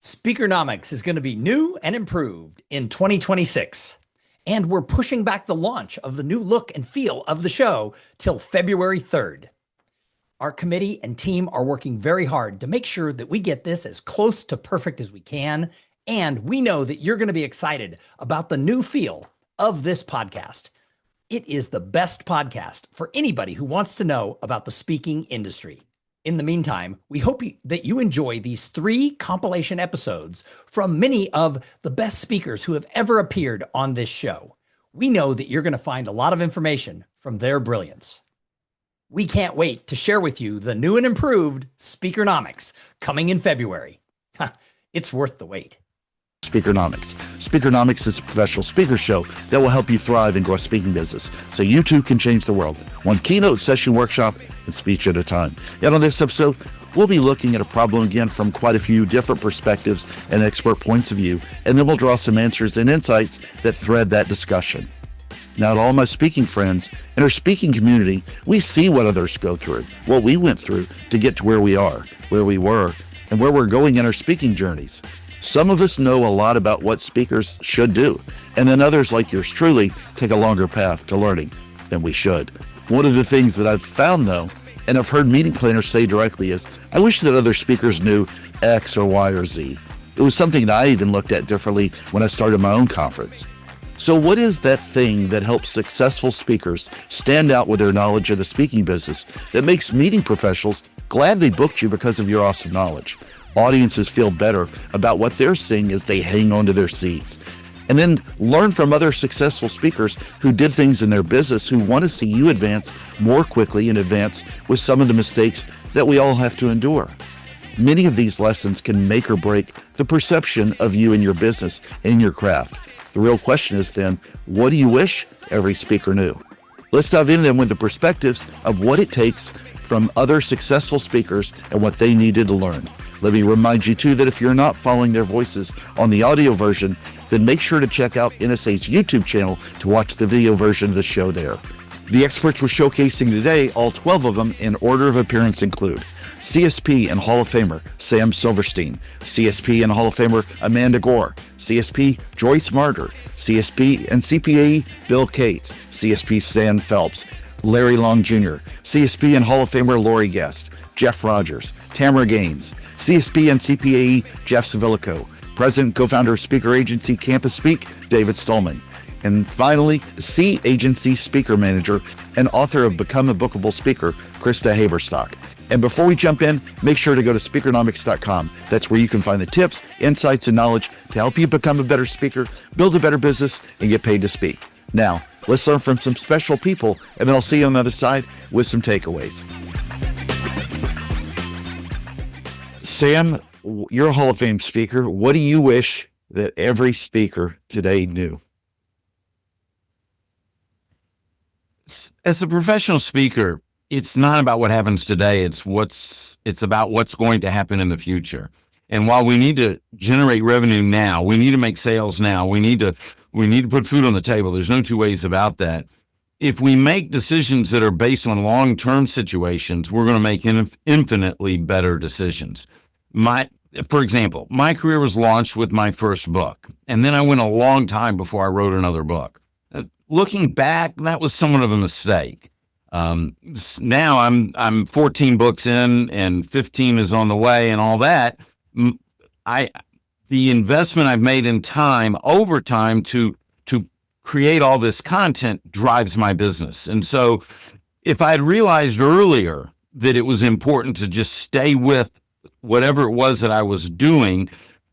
Speakernomics is going to be new and improved in 2026. And we're pushing back the launch of the new look and feel of the show till February 3rd. Our committee and team are working very hard to make sure that we get this as close to perfect as we can. And we know that you're going to be excited about the new feel of this podcast. It is the best podcast for anybody who wants to know about the speaking industry. In the meantime, we hope that you enjoy these 3 compilation episodes from many of the best speakers who have ever appeared on this show. We know that you're going to find a lot of information from their brilliance. We can't wait to share with you the new and improved Speakernomics coming in February. It's worth the wait. Speakernomics. Speakernomics is a professional speaker show that will help you thrive and grow a speaking business so you too can change the world. One keynote session workshop and speech at a time. And on this episode, we'll be looking at a problem again from quite a few different perspectives and expert points of view, and then we'll draw some answers and insights that thread that discussion. Now, to all my speaking friends in our speaking community, we see what others go through, what we went through to get to where we are, where we were, and where we're going in our speaking journeys. Some of us know a lot about what speakers should do, and then others, like yours truly, take a longer path to learning than we should. One of the things that I've found, though, and I've heard meeting planners say directly, is I wish that other speakers knew X or Y or Z. It was something that I even looked at differently when I started my own conference. So what is that thing that helps successful speakers stand out with their knowledge of the speaking business that makes meeting professionals glad they booked you because of your awesome knowledge? Audiences feel better about what they're seeing as they hang on to their seats. And then learn from other successful speakers who did things in their business who want to see you advance more quickly and advance with some of the mistakes that we all have to endure. Many of these lessons can make or break the perception of you and your business and your craft. The real question is then, what do you wish every speaker knew? Let's dive into them with the perspectives of what it takes from other successful speakers and what they needed to learn. Let me remind you too that if you're not following their voices on the audio version, then make sure to check out NSA's YouTube channel to watch the video version of the show there. The experts we're showcasing today, all 12 of them in order of appearance, include CSP and Hall of Famer Sam Silverstein, CSP and Hall of Famer Amanda Gore, CSP Joyce Martyr, CSP and CPAE Bill Cates, CSP Stan Phelps, Larry Long Jr., CSP and Hall of Famer Lori Guest, Jeff Rogers, Tamara Gaines, CSP and CPAE Jeff Savilico, President co-founder of speaker agency Campus Speak, David Stallman, and finally, C Agency Speaker Manager and author of Become a Bookable Speaker, Krista Haberstock. And before we jump in, make sure to go to Speakernomics.com. That's where you can find the tips, insights, and knowledge to help you become a better speaker, build a better business, and get paid to speak. Now, let's learn from some special people, and then I'll see you on the other side with some takeaways. Sam, you're a Hall of Fame speaker. What do you wish that every speaker today knew? As a professional speaker, it's not about what happens today. It's about what's going to happen in the future. And while we need to generate revenue now, we need to make sales now, we need to put food on the table. There's no two ways about that. If we make decisions that are based on long-term situations, we're going to make infinitely better decisions. For example, my career was launched with my first book, and then I went a long time before I wrote another book. Looking back, that was somewhat of a mistake. Now I'm 14 books in, and 15 is on the way, and all that. The investment I've made in time over time to create all this content drives my business. And so if I had realized earlier that it was important to just stay with whatever it was that I was doing,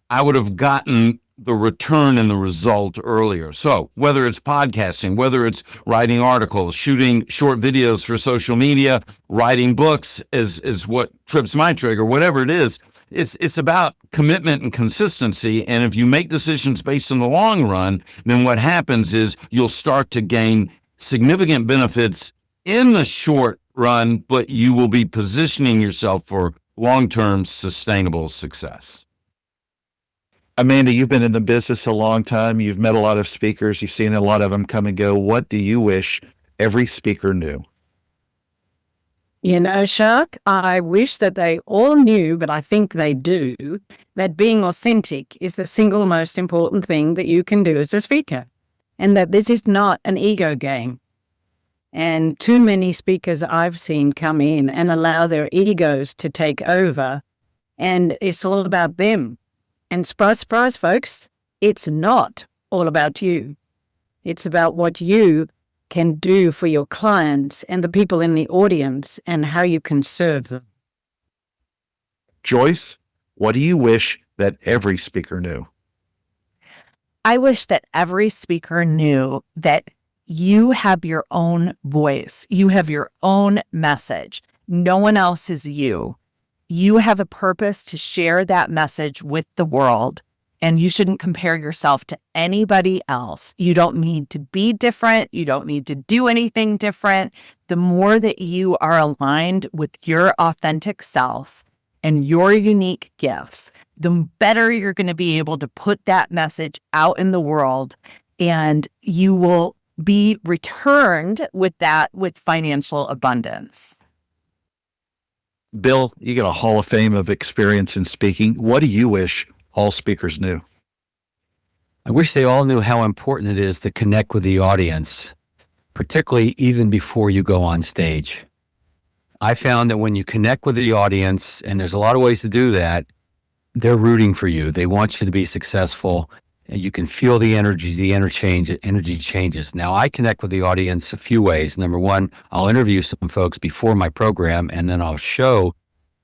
I would have gotten the return and the result earlier. So whether it's podcasting, whether it's writing articles, shooting short videos for social media, writing books is what trips my trigger, whatever it is, it's about commitment and consistency. And if you make decisions based on the long run, then what happens is you'll start to gain significant benefits in the short run, but you will be positioning yourself for long-term sustainable success. Amanda, you've been in the business a long time. You've met a lot of speakers. You've seen a lot of them come and go. What do you wish every speaker knew? Shark, I wish that they all knew, but I think they do, that being authentic is the single most important thing that you can do as a speaker, and that this is not an ego game. And too many speakers I've seen come in and allow their egos to take over, and it's all about them. And surprise, surprise, folks, it's not all about you. It's about what you can do for your clients and the people in the audience and how you can serve them. Joyce, what do you wish that every speaker knew? I wish that every speaker knew that you have your own voice. You have your own message. No one else is you. You have a purpose to share that message with the world, and you shouldn't compare yourself to anybody else. You don't need to be different. You don't need to do anything different. The more that you are aligned with your authentic self and your unique gifts, the better you're going to be able to put that message out in the world, and you will be returned with that with financial abundance. Bill, you got a Hall of Fame of experience in speaking. What do you wish all speakers knew? I wish they all knew how important it is to connect with the audience, particularly even before you go on stage. I found that when you connect with the audience, and there's a lot of ways to do that, they're rooting for you. They want you to be successful, and you can feel the energy, energy changes. Now, I connect with the audience a few ways. Number one, I'll interview some folks before my program, and then I'll show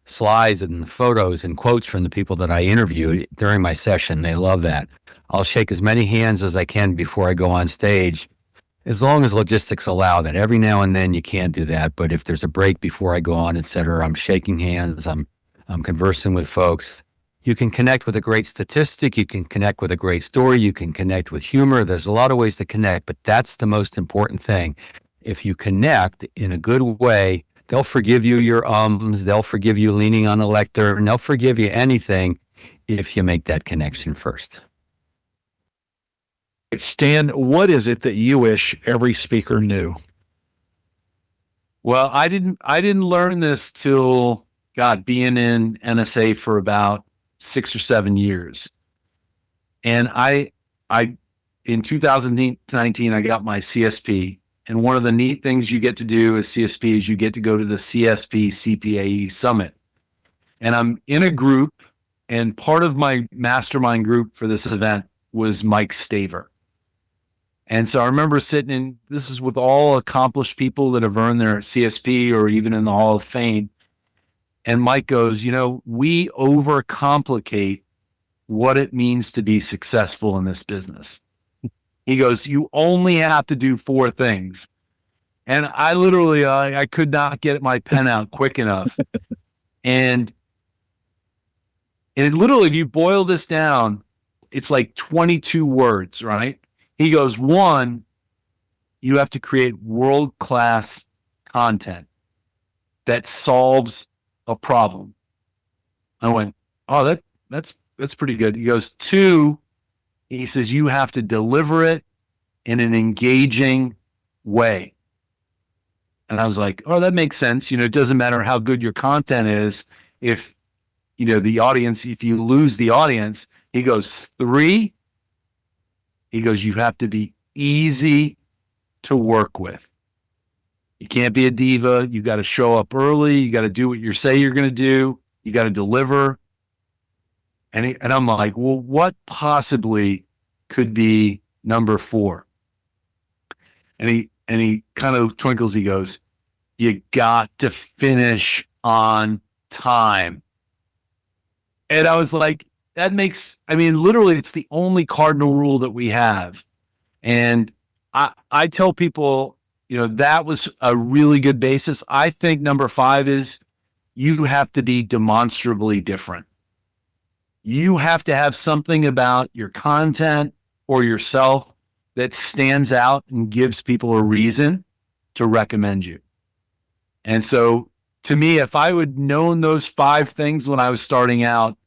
slides and photos and quotes from the people that I interviewed during my session. They love that. I'll shake as many hands as I can before I go on stage, as long as logistics allow that. Every now and then you can't do that, but if there's a break before I go on, et cetera, I'm shaking hands, I'm conversing with folks. You can connect with a great statistic, you can connect with a great story, you can connect with humor. There's a lot of ways to connect, but that's the most important thing. If you connect in a good way, they'll forgive you your they'll forgive you leaning on the lectern, and they'll forgive you anything if you make that connection first. Stan, what is it that you wish every speaker knew? Well, I didn't learn this till, being in NSA for about 6 or 7 years. And I in 2019, I got my CSP. And one of the neat things you get to do as CSP is you get to go to the CSP CPAE Summit. And I'm in a group, and part of my mastermind group for this event was Mike Staver. And so I remember sitting in, this is with all accomplished people that have earned their CSP or even in the Hall of Fame. And Mike goes, we overcomplicate what it means to be successful in this business. He goes, you only have to do 4 things. And I literally, I could not get my pen out quick enough. And literally, if you boil this down, it's like 22 words, right? He goes, 1, you have to create world-class content that solves a problem. I went, oh, that's pretty good. He goes, 2, he says, you have to deliver it in an engaging way. And I was like, oh, that makes sense. It doesn't matter how good your content is. If, the audience, if you lose the audience, he goes, 3, he goes, you have to be easy to work with. You can't be a diva. You got to show up early. You got to do what you say you're going to do. You got to deliver. And I'm like, well, what possibly could be number 4? And he kind of twinkles. He goes, you got to finish on time. And I was like, literally, it's the only cardinal rule that we have. And I tell people, that was a really good basis. I think number 5 is you have to be demonstrably different. You have to have something about your content or yourself that stands out and gives people a reason to recommend you. And so to me, if I would known those 5 things when I was starting out,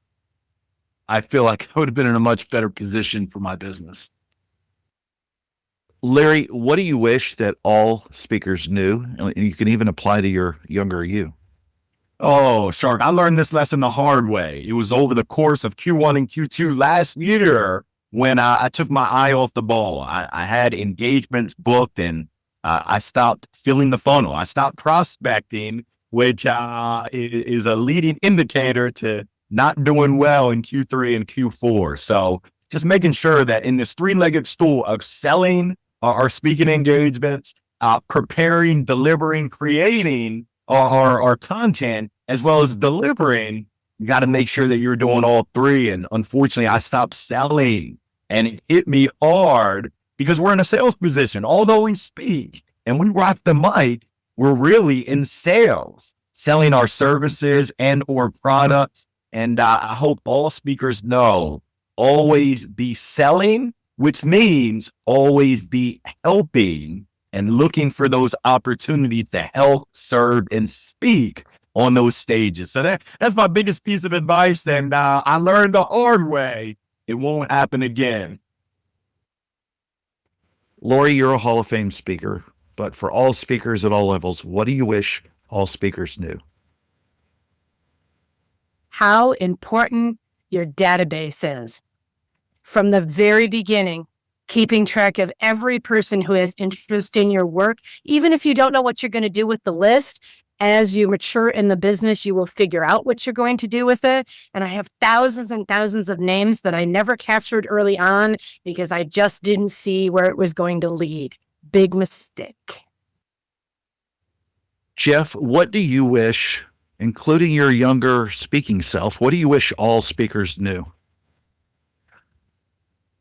I feel like I would have been in a much better position for my business. Larry, what do you wish that all speakers knew? And you can even apply to your younger you. Oh, Shark, I learned this lesson the hard way. It was over the course of Q1 and Q2 last year when I took my eye off the ball. I had engagements booked and I stopped filling the funnel. I stopped prospecting, which is a leading indicator to not doing well in Q3 and Q4. So just making sure that in this three-legged stool of selling our speaking engagements, preparing, delivering, creating our content, as well as delivering, you got to make sure that you're doing all three. And unfortunately, I stopped selling and it hit me hard because we're in a sales position. Although we speak and we rock the mic, we're really in sales, selling our services and or products. And I hope all speakers know, always be selling, which means always be helping and looking for those opportunities to help, serve, and speak on those stages. So that's my biggest piece of advice. And I learned the hard way. It won't happen again. Lori, you're a Hall of Fame speaker, but for all speakers at all levels, what do you wish all speakers knew? How important your database is. From the very beginning, keeping track of every person who has interest in your work, even if you don't know what you're going to do with the list. As you mature in the business, you will figure out what you're going to do with it. And I have thousands and thousands of names that I never captured early on because I just didn't see where it was going to lead. Big mistake. Jeff, what do you wish, including your younger speaking self, what do you wish all speakers knew?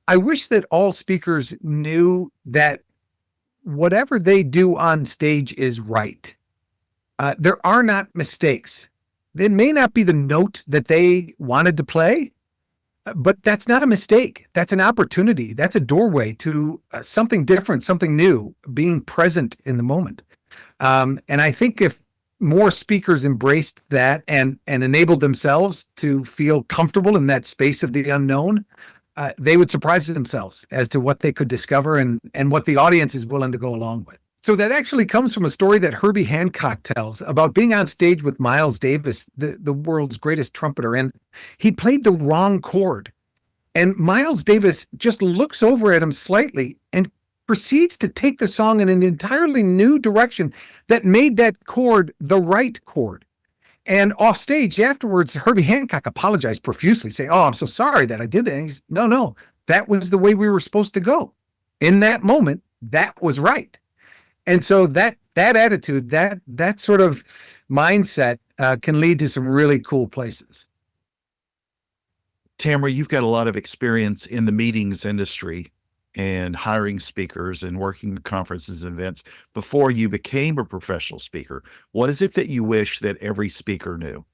I wish that all speakers knew that whatever they do on stage is right. There are not mistakes. It may not be the note that they wanted to play, but that's not a mistake. That's an opportunity. That's a doorway to something different, something new, being present in the moment. And I think if more speakers embraced that and enabled themselves to feel comfortable in that space of the unknown, they would surprise themselves as to what they could discover and what the audience is willing to go along with. So that actually comes from a story that Herbie Hancock tells about being on stage with Miles Davis, the world's greatest trumpeter, and he played the wrong chord. And Miles Davis just looks over at him slightly and proceeds to take the song in an entirely new direction that made that chord the right chord. And off stage afterwards, Herbie Hancock apologized profusely, saying, "Oh, I'm so sorry that I did that." And he's, no, that was the way we were supposed to go. In that moment, that was right. And so that attitude, that sort of mindset can lead to some really cool places. Tamara, you've got a lot of experience in the meetings industry and hiring speakers and working at conferences and events before you became a professional speaker. What is it that you wish that every speaker knew?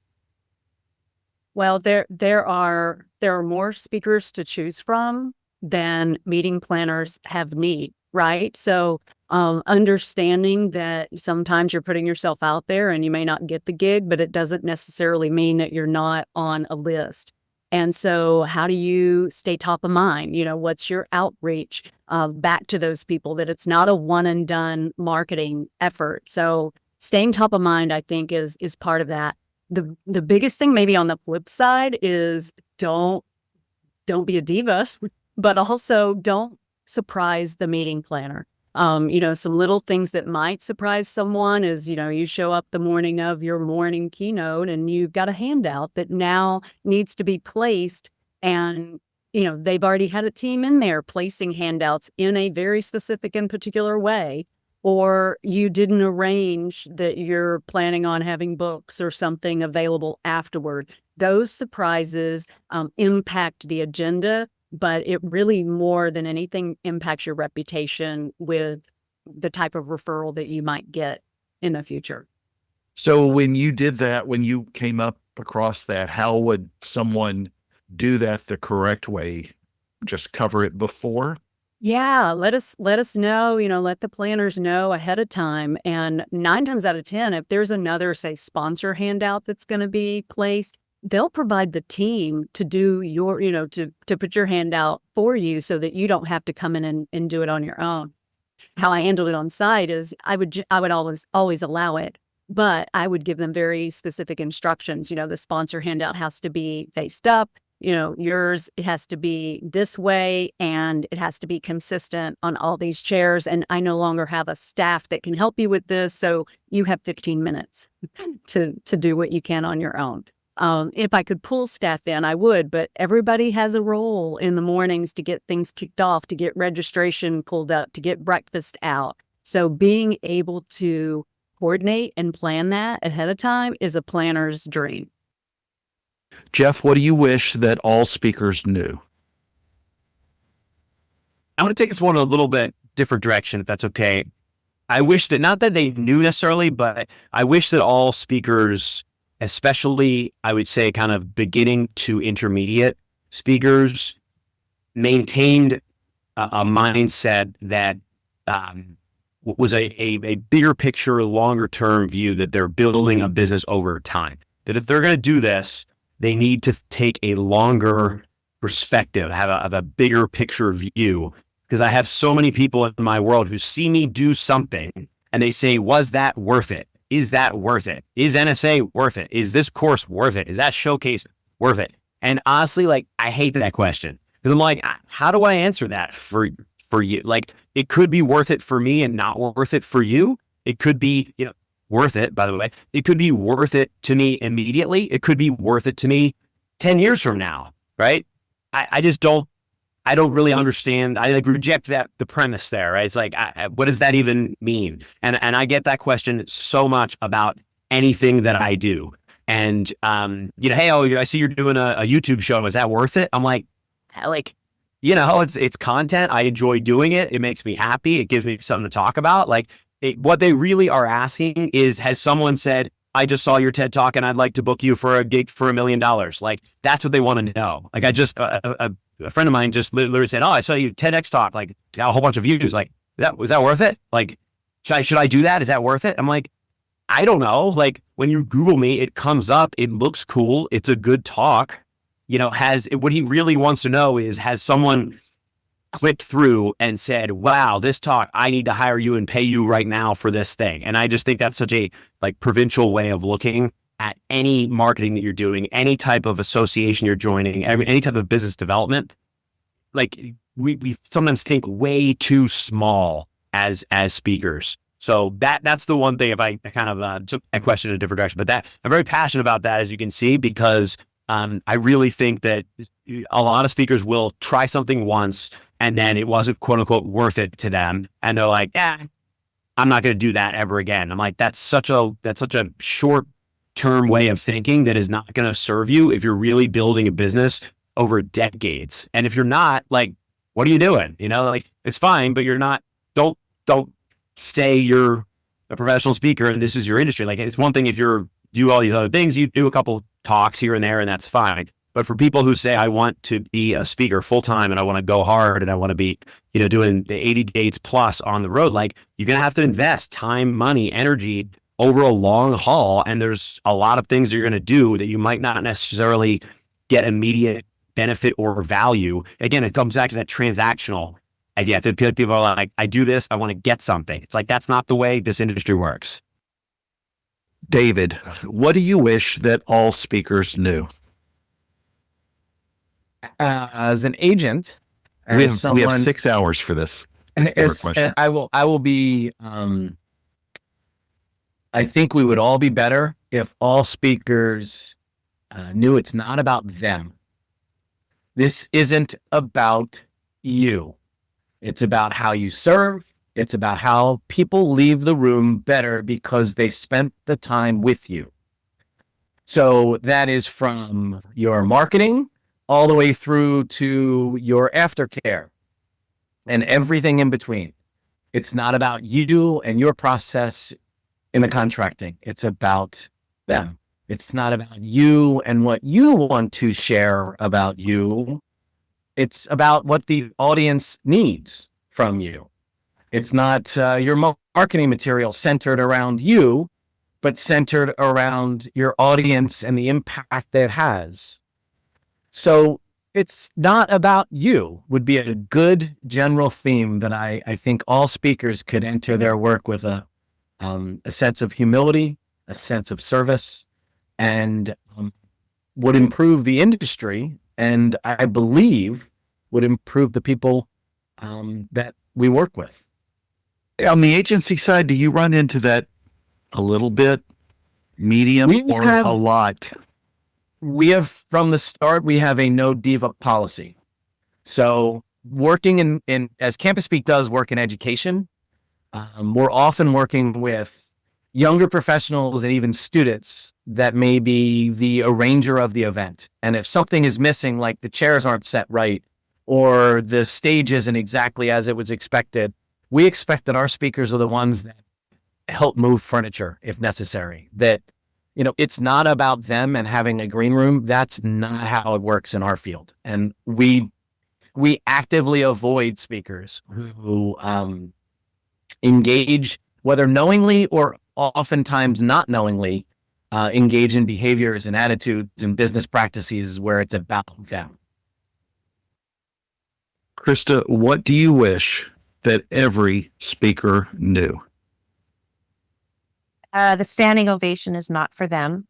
Well, there are more speakers to choose from than meeting planners have need, right? So understanding that sometimes you're putting yourself out there and you may not get the gig, but it doesn't necessarily mean that you're not on a list. And so how do you stay top of mind? What's your outreach back to those people, that it's not a one and done marketing effort. So staying top of mind, I think, is part of that. The biggest thing maybe on the flip side is don't be a diva, but also don't surprise the meeting planner. Some little things that might surprise someone is, you show up the morning of your morning keynote and you've got a handout that now needs to be placed. And, they've already had a team in there placing handouts in a very specific and particular way. Or you didn't arrange that you're planning on having books or something available afterward. Those surprises impact the agenda, but it really, more than anything, impacts your reputation with the type of referral that you might get in the future. So when you did that, when you came up across that, how would someone do that the correct way? Just cover it before? Yeah, let us know, let the planners know ahead of time. And 9 times out of 10, if there's another, say, sponsor handout that's going to be placed, they'll provide the team to do your, to put your hand out for you so that you don't have to come in and do it on your own. how I handled it on site is I would always allow it, but I would give them very specific instructions. The sponsor handout has to be faced up. Yours, it has to be this way, and it has to be consistent on all these chairs. And I no longer have a staff that can help you with this. So you have 15 minutes to do what you can on your own. If I could pull staff in, I would, but everybody has a role in the mornings to get things kicked off, to get registration pulled up, to get breakfast out. So being able to coordinate and plan that ahead of time is a planner's dream. Jeff, what do you wish that all speakers knew? I want to take this one a little bit different direction, if that's okay. I wish that, not that they knew necessarily, but I wish that all speakers, especially I would say kind of beginning to intermediate speakers, maintained a mindset that was a bigger picture, longer term view that they're building a business over time. That if they're going to do this, they need to take a longer perspective, have a bigger picture view. Because I have so many people in my world who see me do something and they say, was that worth it? Is that worth it? Is NSA worth it? Is this course worth it? Is that showcase worth it? And honestly, like, I hate that question because I'm like, how do I answer that for you? Like, it could be worth it for me and not worth it for you. It could be, worth it, by the way. It could be worth it to me immediately. It could be worth it to me 10 years from now, right? I just don't really understand. I reject the premise there, right? It's like, what does that even mean? And I get that question so much about anything that I do. And, hey, I see you're doing a YouTube show. Is that worth it? I'm like, it's content. I enjoy doing it. It makes me happy. It gives me something to talk about. Like, what they really are asking is, has someone said, I just saw your TED Talk and I'd like to book you for a gig for $1 million? Like, that's what they want to know. Like, a friend of mine just literally said, oh, I saw you TEDx talk, like a whole bunch of views. Like, was that worth it? Like, should I do that? Is that worth it? I'm like, I don't know. Like, when you Google me, it comes up. It looks cool. It's a good talk. What he really wants to know is, has someone clicked through and said, wow, this talk, I need to hire you and pay you right now for this thing. And I just think that's such a provincial way of looking at any marketing that you're doing, any type of association you're joining, any type of business development. Like, we sometimes think way too small as speakers. So that's the one thing, if I kind of took a question in a different direction, but that I'm very passionate about that, as you can see, because I really think that a lot of speakers will try something once and then it wasn't quote unquote worth it to them. And they're like, I'm not going to do that ever again. I'm like, that's such a short term way of thinking that is not going to serve you if you're really building a business over decades. And if you're not, like, what are you doing? Like, it's fine, but you're not, don't say you're a professional speaker and this is your industry. Like, it's one thing if you do all these other things, you do a couple talks here and there and that's fine. But for people who say, I want to be a speaker full time and I want to go hard and I want to be, doing the 80 dates plus on the road, like, you're going to have to invest time, money, energy over a long haul. And there's a lot of things that you're going to do that you might not necessarily get immediate benefit or value. Again, it comes back to that transactional idea. That people are like, I do this, I want to get something. It's like, that's not the way this industry works. David, what do you wish that all speakers knew? As an agent, we have 6 hours for this. I will be, I think we would all be better if all speakers knew it's not about them. This isn't about you. It's about how you serve. It's about how people leave the room better because they spent the time with you. So that is from your marketing all the way through to your aftercare and everything in between. It's not about you and your process in the contracting. It's about them. It's not about you and what you want to share about you. It's about what the audience needs from you. It's not your marketing material centered around you, but centered around your audience and the impact that it has. So it's not about you would be a good general theme that I think all speakers could enter their work with a sense of humility, a sense of service, and would improve the industry, and I believe would improve the people that we work with. On the agency side, do you run into that a little bit, medium, or a lot? We have, from the start, we have a no diva policy. So working in as Campus Speak does work in education, we're often working with younger professionals and even students that may be the arranger of the event. And if something is missing, like the chairs aren't set right, or the stage isn't exactly as it was expected, we expect that our speakers are the ones that help move furniture if necessary. That, it's not about them and having a green room. That's not how it works in our field. And we actively avoid speakers who engage, whether knowingly or oftentimes not knowingly, engage in behaviors and attitudes and business practices where it's about them. Krista, what do you wish that every speaker knew? The standing ovation is not for them.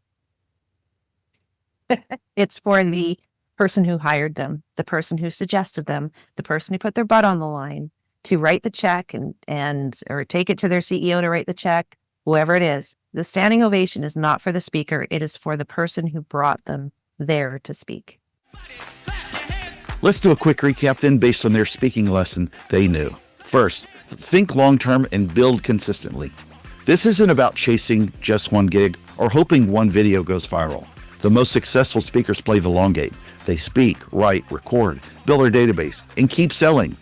It's for the person who hired them, the person who suggested them, the person who put their butt on the line to write the check and or take it to their CEO to write the check, whoever it is. The standing ovation is not for the speaker. It is for the person who brought them there to speak. Let's do a quick recap then based on their speaking lesson they knew. First, think long-term and build consistently. This isn't about chasing just one gig or hoping one video goes viral. The most successful speakers play the long game. They speak, write, record, build their database, and keep selling.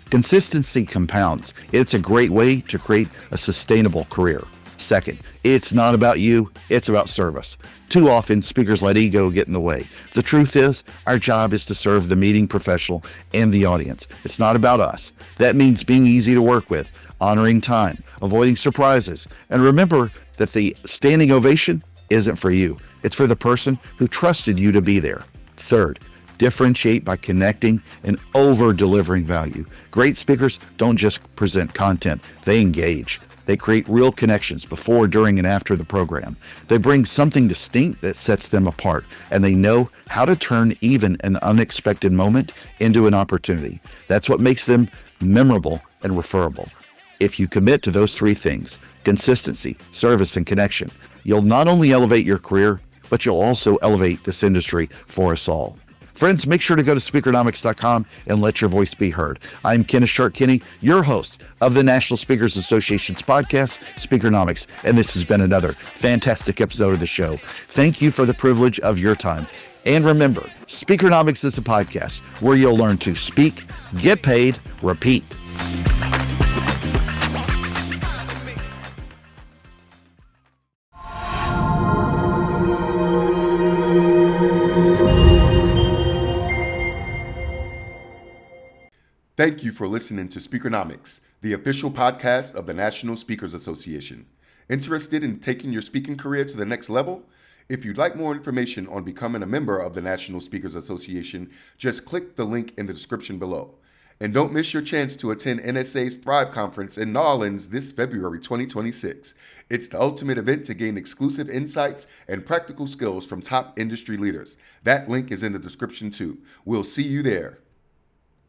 Consistency compounds. It's a great way to create a sustainable career. Second, it's not about you, it's about service. Too often, speakers let ego get in the way. The truth is, our job is to serve the meeting professional and the audience. It's not about us. That means being easy to work with, honoring time, avoiding surprises, and remember that the standing ovation isn't for you. It's for the person who trusted you to be there. Third, differentiate by connecting and over-delivering value. Great speakers don't just present content, they engage. They create real connections before, during, and after the program. They bring something distinct that sets them apart, and they know how to turn even an unexpected moment into an opportunity. That's what makes them memorable and referable. If you commit to those three things, consistency, service, and connection, you'll not only elevate your career, but you'll also elevate this industry for us all. Friends, make sure to go to Speakernomics.com and let your voice be heard. I'm Kenneth Shark Kinney, your host of the National Speakers Association's podcast, Speakernomics, and this has been another fantastic episode of the show. Thank you for the privilege of your time. And remember, Speakernomics is a podcast where you'll learn to speak, get paid, repeat. Thank you for listening to Speakernomics, the official podcast of the National Speakers Association. Interested in taking your speaking career to the next level? If you'd like more information on becoming a member of the National Speakers Association, just click the link in the description below. And don't miss your chance to attend NSA's Thrive Conference in New Orleans this February 2026. It's the ultimate event to gain exclusive insights and practical skills from top industry leaders. That link is in the description too. We'll see you there.